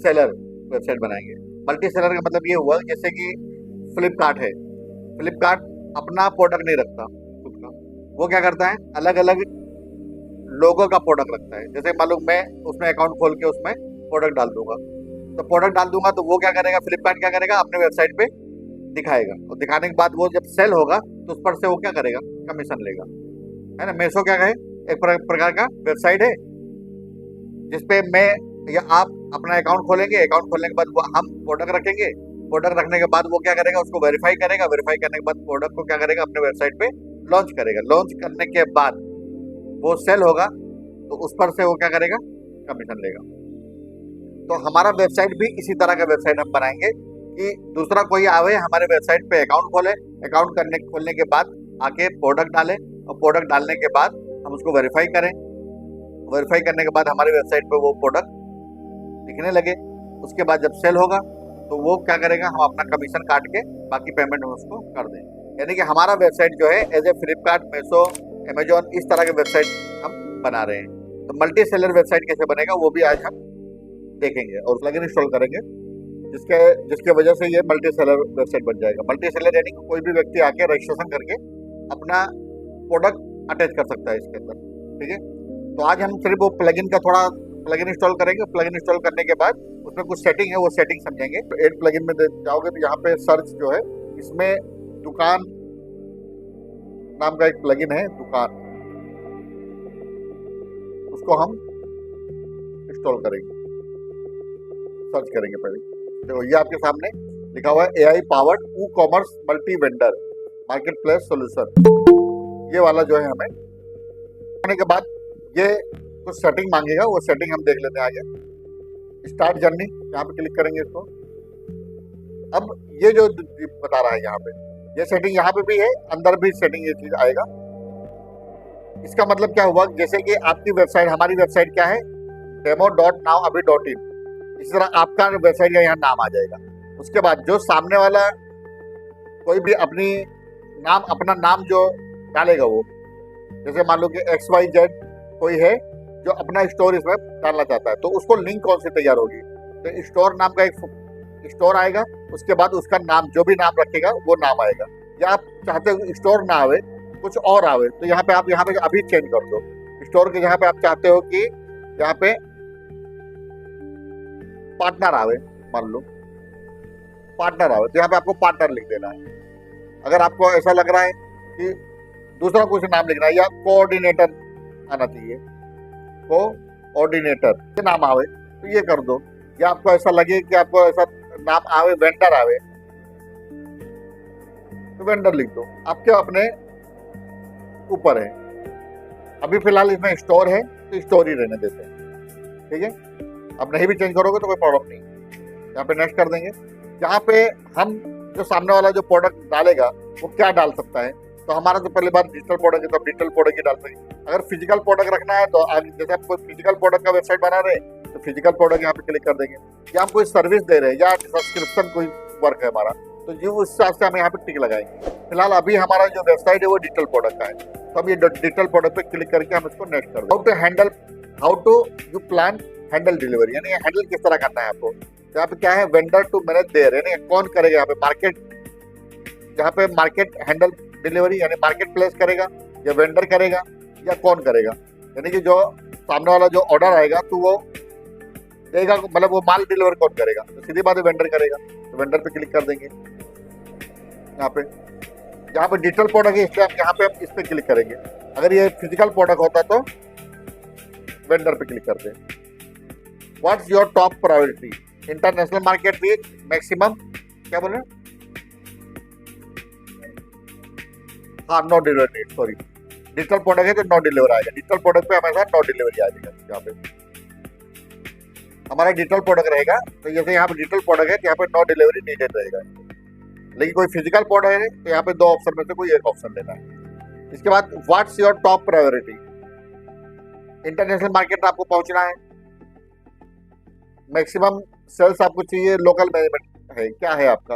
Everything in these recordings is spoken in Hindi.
सेलर वेबसाइट बनाएंगे। मल्टी सेलर का मतलब ये हुआ जैसे कि फ्लिपकार्ट है, फ्लिपकार्ट अपना प्रोडक्ट नहीं रखता खुद का, वो क्या करता है अलग अलग लोगों का प्रोडक्ट रखता है। जैसे मान लो मैं उसमें अकाउंट खोल के उसमें प्रोडक्ट डाल दूंगा, तो प्रोडक्ट डाल दूंगा तो वो क्या करेगा, फ्लिपकार्ट क्या करेगा अपने वेबसाइट पे दिखाएगा, और दिखाने के बाद वो जब सेल होगा तो उस पर से वो क्या करेगा, कमीशन लेगा, है ना। मीशो क्या है, एक प्रकार का वेबसाइट है जिसपे मैं या आप अपना अकाउंट खोलेंगे, अकाउंट खोलने के बाद वो हम प्रोडक्ट रखेंगे, प्रोडक्ट रखने के बाद वो क्या करेगा, उसको वेरीफाई करेगा, वेरीफाई करने के बाद प्रोडक्ट को क्या करेगा अपने वेबसाइट पे लॉन्च करेगा, लॉन्च करने के बाद वो सेल होगा तो उस पर से वो क्या करेगा, कमीशन लेगा। तो हमारा वेबसाइट भी इसी तरह का वेबसाइट हम बनाएंगे कि दूसरा कोई आवे हमारे वेबसाइट पे अकाउंट खोले, अकाउंट खोलने के बाद आके प्रोडक्ट डाले, और प्रोडक्ट डालने के बाद हम उसको वेरीफाई करें, वेरीफाई करने के बाद हमारे वेबसाइट पे वो प्रोडक्ट दिखने लगे। उसके बाद जब सेल होगा तो वो क्या करेगा, हम अपना कमीशन काट के बाकी पेमेंट हम उसको कर दें। यानी कि हमारा वेबसाइट जो है as a Flipkart, Meesho, Amazon इस तरह के वेबसाइट हम बना रहे हैं। तो मल्टी सेलर वेबसाइट कैसे बनेगा वो भी आज हम देखेंगे और प्लगइन इंस्टॉल करेंगे, जिसके वजह से ये मल्टी सेलर वेबसाइट बन जाएगा। मल्टी सेलर यानी कि कोई भी व्यक्ति आके रजिस्ट्रेशन करके अपना प्रोडक्ट अटैच कर सकता है इसके अंदर, ठीक है। तो आज हम सिर्फ वो प्लगइन का थोड़ा प्लगइन इंस्टॉल करेंगे। प्लगइन इंस्टॉल करने के बाद उसमें कुछ सेटिंग है, वो सेटिंग समझेंगे। तो एड प्लगइन में जाओगे तो यहाँ पे सर्च जो है इसमें दुकान नाम का एक प्लगइन है, दुकान, उसको हम इंस्टॉल करेंगे, सर्च करेंगे पहले। तो ये आपके सामने लिखा हुआ है AI powered e commerce multi vendor market place solution, ये वाला जो है हमें होने के बाद ये कुछ सेटिंग मांगेगा, वो सेटिंग हम देख लेते हैं आगे। स्टार्ट जर्नी यहाँ पे क्लिक करेंगे इसको। अब ये जो बता रहा है यहाँ पे, ये सेटिंग यहाँ पे भी है, अंदर भी सेटिंग ये चीज आएगा। इसका मतलब क्या हुआ, जैसे कि आपकी वेबसाइट, हमारी वेबसाइट क्या है demo.now-abhi.in, इसी तरह आपका वेबसाइट का यहाँ नाम आ जाएगा। उसके बाद जो सामने वाला कोई भी अपना नाम जो डालेगा, वो जैसे मान लो कि XYZ कोई है जो अपना स्टोर इसमें डालना चाहता है, तो उसको लिंक कौन सी तैयार होगी, तो स्टोर नाम का एक स्टोर आएगा, उसके बाद उसका नाम जो भी नाम रखेगा वो नाम आएगा। या आप चाहते हो स्टोर ना आवे, कुछ और आवे, तो यहाँ पे आप अभी चेंज कर दो स्टोर के, जहाँ पे आप चाहते हो कि यहाँ पे पार्टनर आवे, मान लो पार्टनर आवे, तो यहाँ पे आपको पार्टनर लिख देना है। अगर आपको ऐसा लग रहा है कि दूसरा कुछ नाम लिखना है, या कोऑर्डिनेटर आना चाहिए, कोऑर्डिनेटर के नाम आवे तो ये कर दो। या आपको ऐसा लगे कि आपको ऐसा नाम आवे वेंडर आवे, तो वेंडर लिख दो, आपके अपने ऊपर है। अभी फिलहाल इसमें स्टोर है तो स्टोर ही रहने देते हैं, ठीक है। अब नहीं भी चेंज करोगे तो कोई प्रॉब्लम नहीं, यहाँ पे नेक्स्ट कर देंगे। यहाँ पे हम जो सामने वाला जो प्रोडक्ट डालेगा वो क्या डाल सकता है, तो हमारा तो पहले बात डिजिटल प्रोडक्ट है, तो डिजिटल प्रोडक्ट ही डाल सकते। अगर फिजिकल प्रोडक्ट रखना है तो आगे जैसे आप कोई फिजिकल प्रोडक्ट का वेबसाइट बना रहे हैं तो फिजिकल प्रोडक्ट यहाँ पे क्लिक कर देंगे। या हम कोई सर्विस दे रहे हैं या सब्सक्रिप्शन कोई वर्क है हमारा, तो जो उस हिसाब से हम यहाँ पे टिक लगाएंगे। फिलहाल अभी हमारा जो वेबसाइट है वो डिजिटल प्रोडक्त का है, तो हम ये डिजिटल प्रोडक्ट पे क्लिक करके हम इसको नेक्स्ट कर दें। How to you plan handle delivery, यानी हैंडल किस तरह करना है आपको। तो यहाँ पे क्या है, वेंडर टू मैनेज देयर, यानी कौन करेगा यहाँ पे मार्केट, यहाँ पे मार्केट हैंडल डिलीवरी यानी मार्केट प्लेस करेगा या वेंडर करेगा या कौन करेगा। यानी कि जो सामने वाला जो ऑर्डर आएगा तो वो देगा, मतलब वो माल डिलीवर कौन करेगा, तो सीधी बात है वेंडर करेगा, तो वेंडर पे क्लिक कर देंगे। यहाँ पे डिजिटल प्रोडक्ट है इसलिए यहाँ पे हम इस पे क्लिक करेंगे। अगर ये फिजिकल प्रोडक्ट होता तो वेंडर पे क्लिक करते हैं। What's your top priority, international market भी मैक्सिमम क्या बोले, हाँ no delivery, sorry digital product है तो नो डिलीवर आएगा। डिजिटल प्रोडक्ट पे हमेशा नो डिलीवरी आ जाएगा। यहाँ पे हमारा डिजिटल प्रोडक्ट रहेगा, तो जैसे यहाँ पे डिजिटल प्रोडक्ट है तो यहाँ पे नो डिलीवरी नीडेड रहेगा। लेकिन कोई फिजिकल प्रोडक्ट है तो यहाँ पे दो ऑप्शन में से कोई एक ऑप्शन लेना है। इसके बाद what's your top priority, international market आपको पहुंचना है, मैक्सिमम सेल्स आपको चाहिए, लोकल मैनेजमेंट है, क्या है आपका,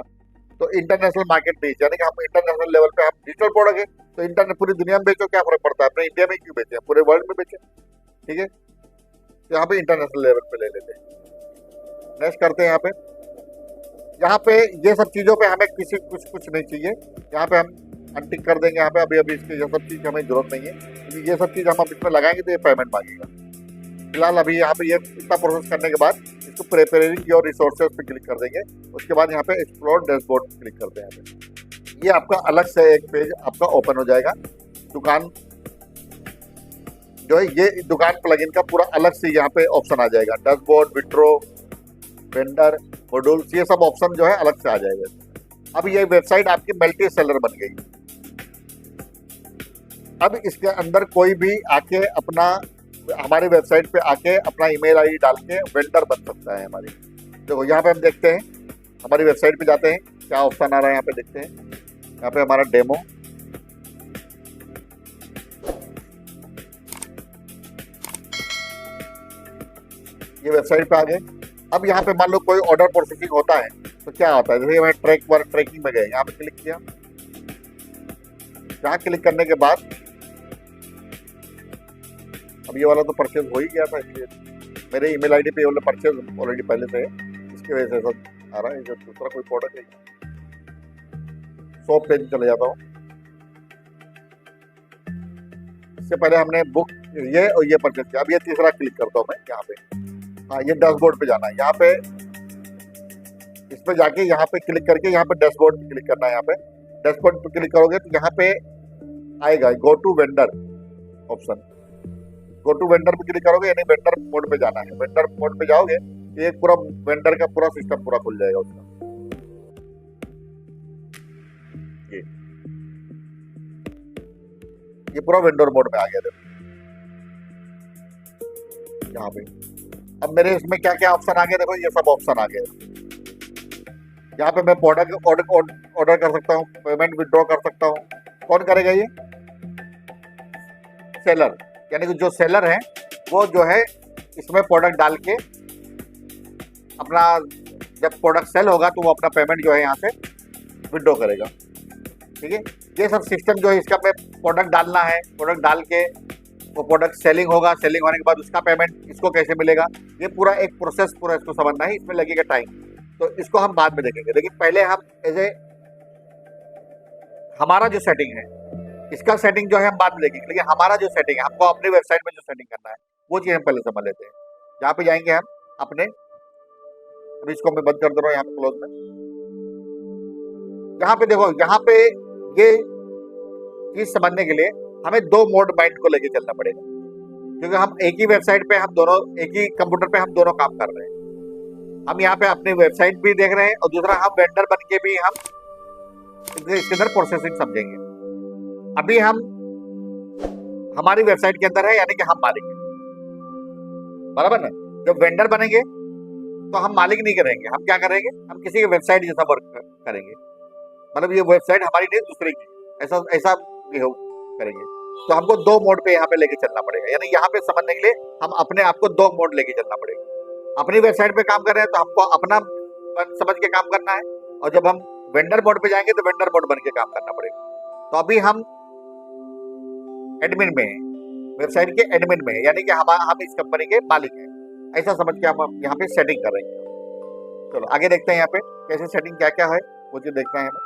तो इंटरनेशनल मार्केट बेच, यानी कि हम इंटरनेशनल लेवल पे, हम डिजिटल प्रोडक्ट है तो इंटरनेट पूरी दुनिया में बेचो, क्या फर्क पड़ता है, अपने इंडिया में क्यों बेचे, पूरे वर्ल्ड में बेचे, ठीक है। तो यहाँ पे इंटरनेशनल लेवल पे ले लेते हैं। नेक्स्ट करते हैं यहाँ पे ये सब चीज़ों पे हमें किसी कुछ नहीं चाहिए। यहाँ पे हम अनटिक कर देंगे। यहाँ पे अभी इसकी ये सब चीज़ हमें जरूरत नहीं है, क्योंकि ये सब चीज़ हम इसमें लगाएंगे तो ये पेमेंट मांगेगा। फिलहाल अभी यहाँ पे ये इतना प्रोसेस करने के बाद इसको प्रिपेयरिंग योर रिसोर्सेज पे क्लिक कर देंगे। उसके बाद यहाँ पे एक्सप्लोर डैशबोर्ड क्लिक करते हैं। यहाँ पे ये आपका अलग से एक पेज आपका ओपन हो जाएगा। दुकान जो है, ये दुकान प्लगइन का पूरा अलग से यहाँ पे ऑप्शन आ जाएगा। डैशबोर्ड, विड्रो, वेंडर, मॉड्यूल्स, ये सब ऑप्शन जो है अलग से आ जाएगा। अब ये वेबसाइट आपकी मल्टी सेलर बन गई। अब इसके अंदर कोई भी आके अपना हमारी वेबसाइट पे आके अपना ईमेल आईडी डाल के वेंडर बन सकता है हमारी। देखो यहाँ पे हम देखते हैं, हमारी वेबसाइट पे जाते हैं, क्या ऑप्शन आ रहा है यहाँ पे देखते हैं। यहाँ पे हमारा डेमो, ये वेबसाइट पे आ गए। अब यहाँ पे मान लो कोई ऑर्डर प्रोसेसिंग होता है तो क्या होता है, जैसे मैं ट्रैकिंग में गए, यहाँ पे क्लिक किया। यहाँ क्लिक करने के बाद अब ये वाला तो परचेज हो ही गया था, इसलिए मेरे ईमेल आईडी पे ये वाला परचेज ऑलरेडी पहले से है, इसकी वजह से सब आ रहा है। जो दूसरा कोई प्रोडक्ट है, शॉप पेज चले जाता हूँ। इससे पहले हमने बुक ये और ये परचेज किया। अब ये तीसरा क्लिक करता हूँ मैं यहाँ पे। हाँ, ये डैशबोर्ड पे जाना है। यहाँ पे इस पे जाके यहाँ पे क्लिक करके यहाँ पे डैशबोर्ड पे क्लिक करना है। यहाँ पे डैशबोर्ड पे क्लिक करोगे तो यहाँ पे आएगा go to vendor option. Go to vendor पे क्लिक करोगे, यानी वेंडर मोड पे जाना है। वेंडर मोड पे जाओगे तो एक पूरा वेंडर का पूरा सिस्टम पूरा खुल जाएगा उसका। ये पूरा वेंडर मोड में आ गया। देखो यहाँ पे अब मेरे इसमें क्या क्या ऑप्शन आ गए, देखो ये सब ऑप्शन आ गए। यहाँ पे मैं प्रोडक्ट ऑर्डर कर सकता हूँ, पेमेंट विड्रॉ कर सकता हूँ। कौन करेगा ये? सेलर, यानी कि जो सेलर है वो जो है इसमें प्रोडक्ट डाल के अपना, जब प्रोडक्ट सेल होगा तो वो अपना पेमेंट जो है यहाँ से विड्रॉ करेगा। ठीक है, ये सब सिस्टम जो है इसका पे प्रोडक्ट डालना है, प्रोडक्ट डाल के वो प्रोडक्ट सेलिंग होगा, सेलिंग होने के बाद उसका पेमेंट इसको कैसे मिलेगा, ये पूरा एक प्रोसेस पूरा इसको समझना है। इसमें लगेगा टाइम, तो इसको हम बाद में देखेंगे। लेकिन पहले हम हमारा जो सेटिंग है, इसका सेटिंग जो है हम बाद में देखेंगे। लेकिन हमारा जो सेटिंग है, हमको अपनी वेबसाइट में जो सेटिंग करना है वो चीज़ हम पहले समझ लेते हैं। यहाँ पे जाएंगे हम अपने, अभी इसको मैं बंद कर दे रहा हूँ यहाँ पे क्लोज में। यहाँ पे देखो, यहाँ पे ये चीज समझने के लिए हमें दो मोड माइंड को लेके चलना पड़ेगा, क्योंकि हम एक ही वेबसाइट पे हम दोनों, एक ही कंप्यूटर पे हम दोनों काम कर रहे हैं। हम यहाँ पे अपनी वेबसाइट भी देख रहे हैं और दूसरा हम वेंडर बन के भी हम इसके अंदर प्रोसेसिंग समझेंगे। अभी हम हमारी वेबसाइट के अंदर है, यानी कि हम मालिक हैं, बराबर ना। जब वेंडर बनेंगे तो हम मालिक नहीं करेंगे, हम क्या करेंगे, हम किसी की वेबसाइट जैसा वर्क करेंगे। मतलब ये वेबसाइट हमारी नहीं, दूसरे की, ऐसा ऐसा बिहेव करेंगे। तो हमको दो मोड पे यहाँ पे लेके चलना पड़ेगा। यानी यहाँ पे समझने के लिए हम अपने आप को दो मोड लेके चलना पड़ेगा। अपनी वेबसाइट पे काम कर रहे हैं तो हमको अपना समझ के काम करना है, और जब हम वेंडर मोड पे जाएंगे तो वेंडर मोड बन के काम करना पड़ेगा। तो अभी हम एडमिन में हैं, वेबसाइट के एडमिन में है, यानी कि हम इस कंपनी के मालिक हैं, ऐसा समझ के हम यहाँ पे सेटिंग कर रहे हैं। चलो आगे देखते हैं यहाँ पे कैसे सेटिंग क्या क्या है, वो चीज देखना है हमें।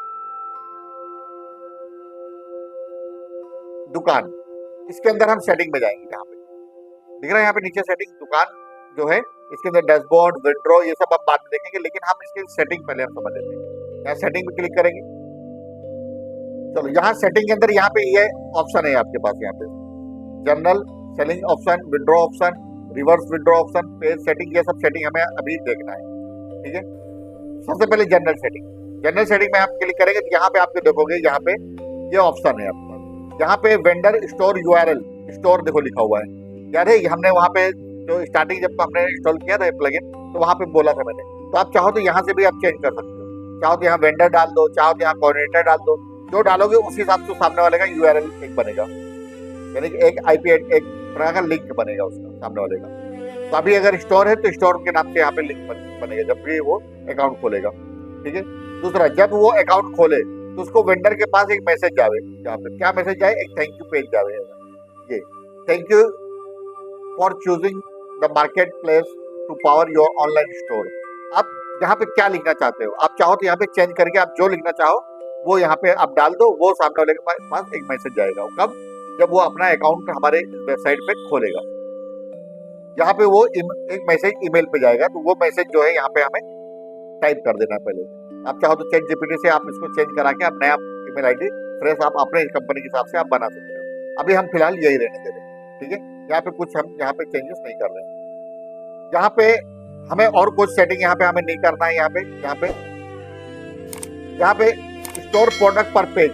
दुकान, इसके अंदर हम सेटिंग में जाएंगे। यहाँ पे दिख रहा है, यहाँ पे नीचे सेटिंग, दुकान जो है इसके अंदर डैशबोर्ड, विड्रॉ, ये सब हम बाद में देखेंगे। लेकिन हम इसकी सेटिंग पहले हम समझ लेते हैं। यहाँ सेटिंग पे क्लिक करेंगे। चलो यहाँ सेटिंग के अंदर यहाँ पे ये ऑप्शन है आपके पास, यहाँ पे general, selling option, withdraw option, reverse withdraw option, page setting, ये सब सेटिंग हमें अभी देखना है। ठीक है, सबसे पहले जनरल सेटिंग। जनरल सेटिंग में आप क्लिक करेंगे तो यहाँ पे आपको देखोगे, यहाँ पे ये ऑप्शन है आपके पास। यहाँ पे वेंडर स्टोर यूआरएल, स्टोर देखो लिखा हुआ है, याद है हमने वहाँ पे जो स्टार्टिंग जब हमने इंस्टॉल किया था प्लगइन, तो वहाँ पे बोला था मैंने। तो आप चाहो तो यहाँ से भी आप चेंज कर सकते हो, चाहो तो यहाँ वेंडर डाल दो, चाहो तो यहाँ कोऑर्डिनेटर डाल दो। जो डालोगे उस हिसाब से सामने वाले का यूआरएल एक बनेगा, यानी कि एक आईपी एक प्रकार का लिंक बनेगा उसका सामने वाले का। तो अभी अगर स्टोर है तो स्टोर के नाम से यहाँ पे लिंक बनेगा जब भी वो अकाउंट खोलेगा। ठीक है, दूसरा, जब वो अकाउंट खोले तो उसको वेंडर के पास एक मैसेज जावे, यहाँ पे क्या मैसेज जाए, एक थैंक यू पेज जावे। ये thank you for choosing the marketplace to power your online store. आप यहाँ पे क्या लिखना चाहते हो, आप चाहो तो यहाँ पे चेंज करके आप जो लिखना चाहो वो यहाँ पे आप डाल दो, वो सामने वाले के पास एक मैसेज जाएगा। कब? जब वो अपना अकाउंट हमारे वेबसाइट पे खोलेगा, यहाँ पे वो एक मैसेज ईमेल पे जाएगा, तो वो मैसेज जो है यहाँ पे हमें टाइप कर देना है पहले। आप चाहो तो चैट जीपीटी से आप इसको चेंज करा के आप नया ईमेल आईडी फ्रेश आप अपने कंपनी के हिसाब से आप बना सकते हो। अभी हम फिलहाल यही रहने दे रहे हैं, ठीक है। यहाँ पे कुछ हम यहाँ पे चेंजेस नहीं कर रहे हैं। यहाँ पे हमें और कुछ सेटिंग यहाँ पे हमें नहीं करना है। यहाँ पे स्टोर प्रोडक्ट पर पेज,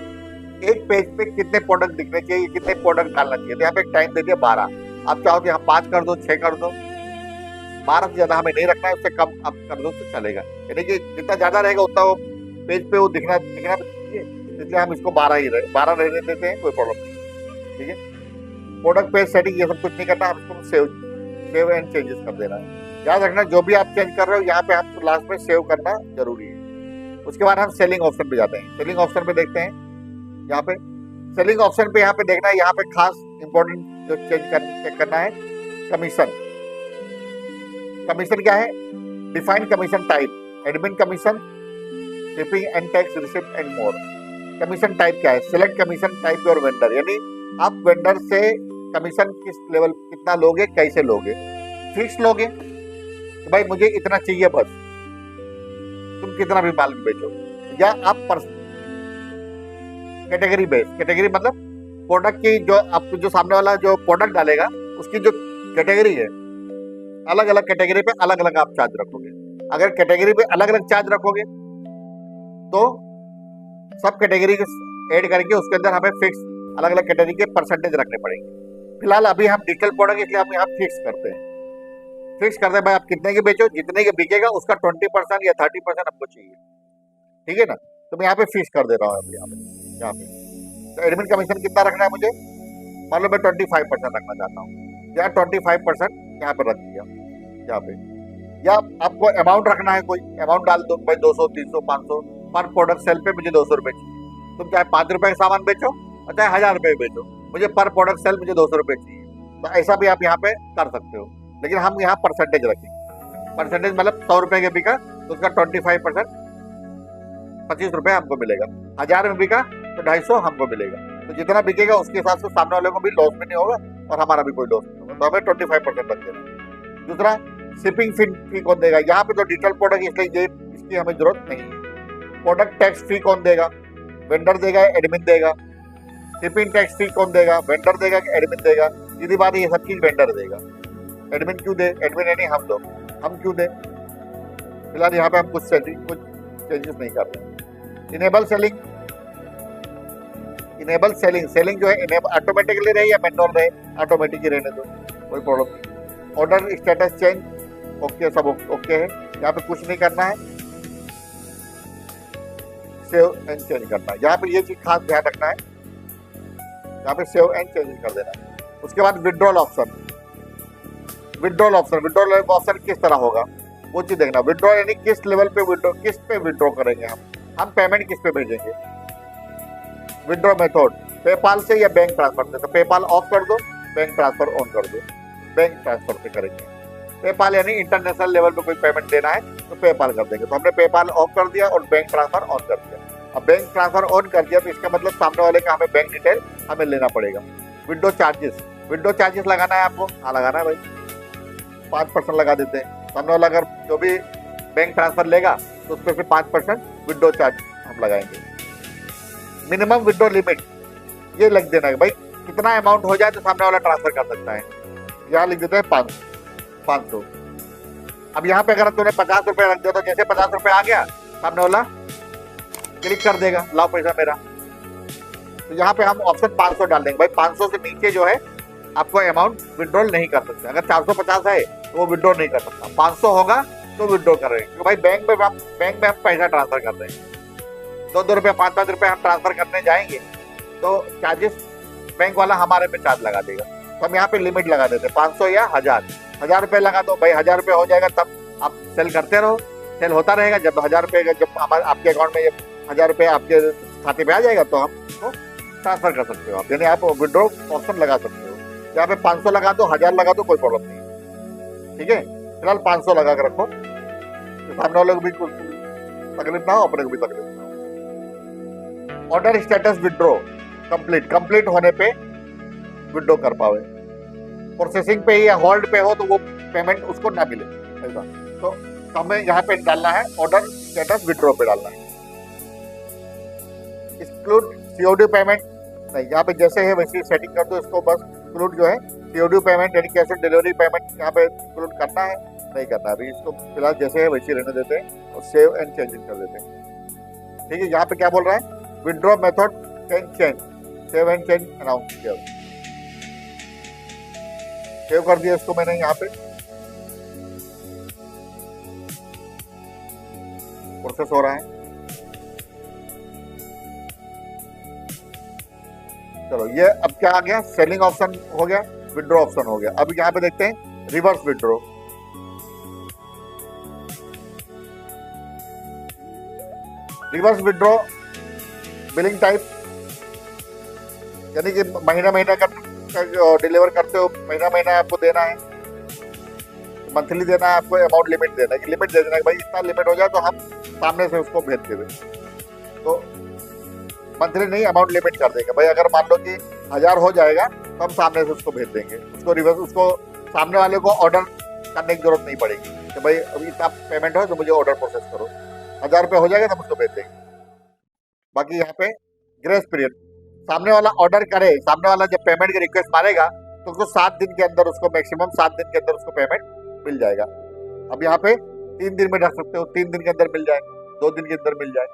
एक पेज पे कितने प्रोडक्ट दिखने चाहिए, कितने प्रोडक्ट डालना चाहिए। तो यहाँ पे टाइम दे दिया 12, आप चाहो तो यहाँ 5 कर दो, 6 कर दो, 12 से ज्यादा हमें नहीं रखना है, उससे कम आप कर दो तो चलेगा। यानी कि जितना ज्यादा रहेगा उतना वो पेज पे वो दिखना चाहिए, इसलिए हम इसको 12 रहने देते हैं, कोई प्रॉब्लम नहीं, ठीक है। प्रोडक्ट पेज सेटिंग ये सब कुछ नहीं करना, हम इसको सेव एंड चेंजेस कर देना है। याद रखना जो भी आप चेंज कर रहे हो यहाँ पे हम लास्ट में सेव करना जरूरी है। उसके बाद हम सेलिंग ऑप्शन पे जाते हैं। सेलिंग ऑप्शन पे देखते हैं, यहाँ पे सेलिंग ऑप्शन पे यहाँ पे देखना है, यहाँ पे खास इंपॉर्टेंट जो चेक करना है कमीशन। कमीशन क्या है? Define commission type, admin commission, shipping and tax, receipt and more. Commission type क्या है? Select commission type your vendor, यानी आप वेंडर से कमीशन किस लेवल कितना लोगे, कैसे लोगे। फिक्स लोगे तो भाई मुझे इतना चाहिए बस, तुम कितना भी माल बेचो, या आप कैटेगरी बेस। कैटेगरी मतलब प्रोडक्ट की जो आपको जो सामने वाला जो प्रोडक्ट डालेगा उसकी जो कैटेगरी है, अलग अलग कैटेगरी पे अलग अलग आप चार्ज रखोगे। अगर कैटेगरी पे अलग अलग चार्ज रखोगे तो सब कैटेगरी ऐड करके उसके अंदर हमें फिक्स अलग अलग कैटेगरी के परसेंटेज रखने पड़ेंगे। फिलहाल अभी हम डिजिटल प्रोडक्ट इसलिए हम यहाँ फिक्स करते हैं। फिक्स करते हैं भाई आप कितने के बेचो, जितने के बिकेगा उसका 20% या 30% हमको चाहिए, ठीक है ना। तो मैं यहाँ पे फिक्स कर दे रहा हूँ यहाँ पे तो एडमिन कमीशन कितना रखना है मुझे, मान लो मैं 25% रखना चाहता हूँ, या 25% यहाँ पे रख दिया यहाँ पे। या आपको अमाउंट रखना है, कोई अमाउंट डाल दो भाई 200, 300, 500 पर प्रोडक्ट सेल पे मुझे 200 रुपए चाहिए। तुम चाहे 5 रुपए का सामान बेचो और चाहे 1000 रुपए बेचो, मुझे पर प्रोडक्ट सेल मुझे 200 रुपए चाहिए। तो ऐसा भी आप यहाँ पे कर सकते हो, लेकिन हम यहाँ परसेंटेज रखेंगे। परसेंटेज मतलब 100 रुपए के बिका तो उसका 25% 25 रुपए हमको मिलेगा। 1000 में बिका तो 250 हमको मिलेगा। तो जितना बिकेगा उसके हिसाब से सामने वाले को भी लॉस भी नहीं होगा और हमारा भी कोई लॉस नहीं होगा। तो हमें 25% रख देना। दूसरा शिपिंग फी कौन देगा? यहाँ पे तो डिजिटल प्रोडक्ट इसलिए ये इसकी हमें जरूरत नहीं है। प्रोडक्ट टैक्स फी कौन देगा? वेंडर देगा, एडमिन देगा। शिपिंग टैक्स फी कौन देगा? वेंडर देगा कि एडमिन देगा? सीधी बात ये सब चीज वेंडर देगा। एडमिन क्यों दे? एडमिन यानी हम लोग, हम क्यों दे? फिलहाल यहाँ पे हम कुछ चेंजेस नहीं कर रहे। Enable selling, enable selling, selling जो है ऑटोमेटिकली रहे या मैनुअल रहे, ऑटोमेटिक ही रहने दो, कोई प्रॉब्लम नहीं। ऑर्डर स्टेटस चेंज, ओके, सब ओके है। यहाँ पे कुछ नहीं करना है, सेव एंड चेंज करना है। यहाँ पे ये चीज खास ध्यान रखना है, यहाँ पे सेव एंड चेंज कर देना है। उसके बाद विड्रॉल ऑप्शन, विड्रॉल ऑप्शन किस तरह होगा वो चीज देखना। विड्रॉ यानी किस लेवल पे विड्रॉ, किस पे विड्रॉ करेंगे हम पेमेंट किस पे भेजेंगे। विड्रॉ मेथड पेपाल से या बैंक ट्रांसफर से, तो पेपाल ऑफ कर दो, बैंक ट्रांसफर ऑन कर दो। बैंक ट्रांसफर से करेंगे। पेपाल यानी इंटरनेशनल लेवल पे कोई पेमेंट देना है तो पेपाल कर देंगे। तो हमने पेपाल ऑफ कर दिया और बैंक ट्रांसफर ऑन कर दिया। अब बैंक ट्रांसफर ऑन कर दिया तो इसका मतलब सामने वाले का हमें बैंक डिटेल हमें लेना पड़ेगा। विंडो चार्जेस, विंडो चार्जेस लगाना है आपको, हाँ लगाना है भाई, 5% लगा देते हैं। सामने वाला अगर जो भी बैंक ट्रांसफर लेगा तो उस पर फिर 5% विंडो चार्ज हम लगाएंगे। मिनिमम विंडो लिमिट ये लिख देना है भाई, कितना अमाउंट हो जाए तो सामने वाला ट्रांसफर कर सकता है। यहाँ लिख देते हैं 500। अब यहाँ पे अगर तुमने 50 रुपए रख दिया तो जैसे 50 रुपए आ गया सामने वाला क्लिक कर देगा, लाओ पैसा मेरा। तो यहाँ पे हम ऑप्शन 500 डाल देंगे भाई। 500 से नीचे जो है आपको अमाउंट विड्रॉल नहीं कर सकते। अगर 450 है तो वो विड्रॉ नहीं कर सकता, 500 होगा तो विड्रॉ करेंगे। क्योंकि भाई बैंक में हम पैसा ट्रांसफर कर रहे हैं, 2-2 रुपये 5-5 रुपये हम ट्रांसफर करने जाएंगे तो चार्जेस बैंक वाला हमारे पे चार्ज लगा देगा। तो हम यहाँ पे लिमिट लगा देते हैं 500 या 1000 रुपये लगा दो भाई। 1000 रुपये हो जाएगा तब आप सेल करते रहो, सेल होता रहेगा। जब 1000 रुपये जब हमारे आपके अकाउंट में 1000 रुपये आपके खाते पे आ जाएगा तो हम उसको ट्रांसफर कर सकते हो आप, यानी आप विड्रॉ ऑप्शन लगा सकते हो। यहाँ पे 500 लगा दो, 1000 लगा दो, कोई प्रॉब्लम नहीं है, ठीक है। फिलहाल 500 लगा कर रखो, सामने वाले को भी कुछ तकलीफ ना हो, अपने को भी तकलीफ ना हो। ऑर्डर स्टेटस विड्रॉ कंप्लीट होने पे विड्रॉ कर पावे, प्रोसेसिंग पे या होल्ड पे हो तो वो पेमेंट उसको ना मिले, ऐसा। तो हमें यहाँ पे डालना है ऑर्डर स्टेटस विड्रॉ पे डालना है। एक्सक्लूड सीओडी पेमेंट नहीं, यहाँ पे जैसे है वैसे सेटिंग कर दो इसको, बस एक्सक्लूड जो है सीओडी पेमेंट यानी कैश ऑन डिलीवरी पेमेंट यहाँ पे एक्सक्लूड करना है, नहीं करना। अभी इसको फिलहाल जैसे है वैसे रहने देते हैं और सेव एंड चेंजिंग कर देते हैं। ठीक है, यहाँ पे क्या बोल रहा है, withdraw method can change, save and change announce किया, सेव कर दिया इसको मैंने यहाँ पे, प्रोसेस हो रहा है। चलो ये अब क्या आ गया, सेलिंग ऑप्शन हो गया, विड्रॉ ऑप्शन हो गया। अब यहाँ पे देखते हैं reverse withdraw. Reverse withdraw billing type यानी कि महीना महीना का डिलीवर करते हो, महीना महीना आपको देना है, मंथली देना है आपको, अमाउंट लिमिट देना है, लिमिट दे देना है भाई इतना लिमिट हो जाए तो हम सामने से उसको भेज देंगे। तो मंथली नहीं, अमाउंट लिमिट कर देंगे भाई, अगर मान लो कि 1000 हो जाएगा तो हम सामने से उसको भेज देंगे, उसको रिवर्स, उसको सामने वाले को ऑर्डर करने की जरूरत नहीं पड़ेगी कि भाई अभी इतना पेमेंट हो तो मुझे ऑर्डर प्रोसेस करो, 1000 रुपये हो जाएगा तो हम उसको भेज देंगे। बाकी यहाँ पे ग्रेस पीरियड, सामने वाला ऑर्डर करे, सामने वाला जब पेमेंट की रिक्वेस्ट मारेगा तो उसको 7 दिन के अंदर, उसको मैक्सिमम 7 दिन के अंदर उसको पेमेंट मिल जाएगा। अब यहाँ पे 3 दिन में रख सकते हो, 3 दिन के अंदर मिल जाए, 2 दिन के अंदर मिल जाए,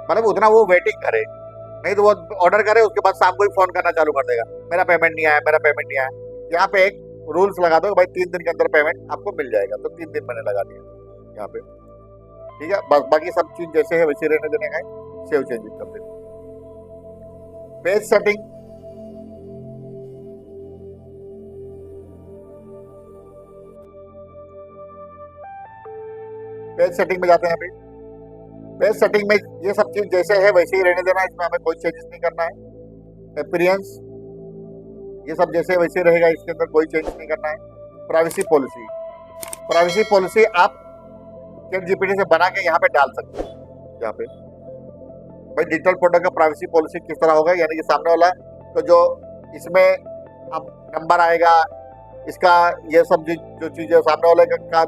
मतलब उतना वो वेटिंग करे, नहीं तो वो ऑर्डर करे उसके बाद शाम को ही फोन करना चालू कर देगा, मेरा पेमेंट नहीं आया, मेरा पेमेंट नहीं आया। यहाँ पे एक रूल्स लगा दो भाई 3 दिन के अंदर पेमेंट आपको मिल जाएगा, तो 3 दिन मैंने लगा दिया यहाँ पे। ठीक है, बस बाकी सब चीज जैसे है वैसे रहने देने का, सेव चेंजेस कर देना। पेज सेटिंग, पेज सेटिंग में जाते हैं अभी। पेज सेटिंग में ये सब चीज जैसे है वैसे ही रहने देना, इसमें हमें कोई चेंजेस नहीं करना है। अपीयरेंस ये सब जैसे वैसे रहेगा, इसके अंदर कोई चेंज नहीं करना है। प्राइवेसी पॉलिसी, प्राइवेसी पॉलिसी आप ChatGPT से बना के यहाँ पे डाल सकते हैं। यहाँ पे भाई डिजिटल प्रोडक्ट का प्राइवेसी पॉलिसी किस तरह होगा, यानी कि सामने वाला तो जो इसमें अब नंबर आएगा इसका, ये सब जो चीजें सामने वाले का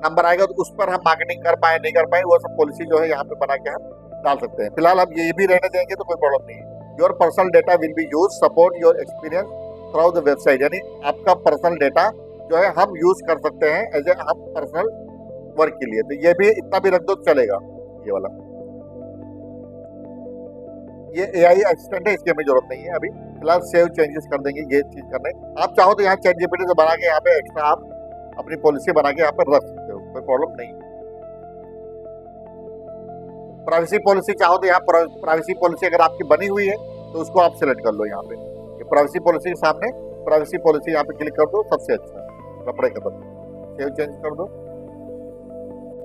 नंबर आएगा तो उस पर हम मार्केटिंग कर पाए नहीं कर पाए, वो सब पॉलिसी जो है यहाँ पे बना के हम डाल सकते हैं। फिलहाल हम ये भी रहने देंगे तो कोई प्रॉब्लम नहीं है। Your personal data will be use support your experience through the website, यानी आपका पर्सनल डेटा जो है हम यूज कर सकते हैं एज ए हम पर्सनल वर्क के लिए, तो ये भी इतना भी रख दो चलेगा। ये वाला ये AI असिस्टेंट है, इसकी हमें जरूरत नहीं है अभी, फिलहाल सेव चेंजेस कर देंगे ये चीज करने। आप चाहो तो यहाँ ChatGPT से बना के यहाँ पे एक्स्ट्रा आप अपनी पॉलिसी बना के यहाँ पर रख सकते हो, कोई प्रॉब्लम नहीं। प्राइवेसी पॉलिसी चाहो तो यहाँ प्राइवेसी पॉलिसी अगर आपकी बनी हुई है तो उसको आप सिलेक्ट कर लो यहाँ पे, प्राइवेसी पॉलिसी के सामने प्राइवेसी पॉलिसी यहाँ पे क्लिक कर दो, सबसे अच्छा कपड़े का बटन, सेव चेंज कर दो,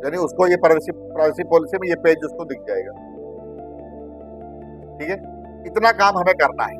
यानी उसको ये प्राइवेसी पॉलिसी में ये पेज उसको दिख जाएगा। ठीक है, इतना काम हमें करना है।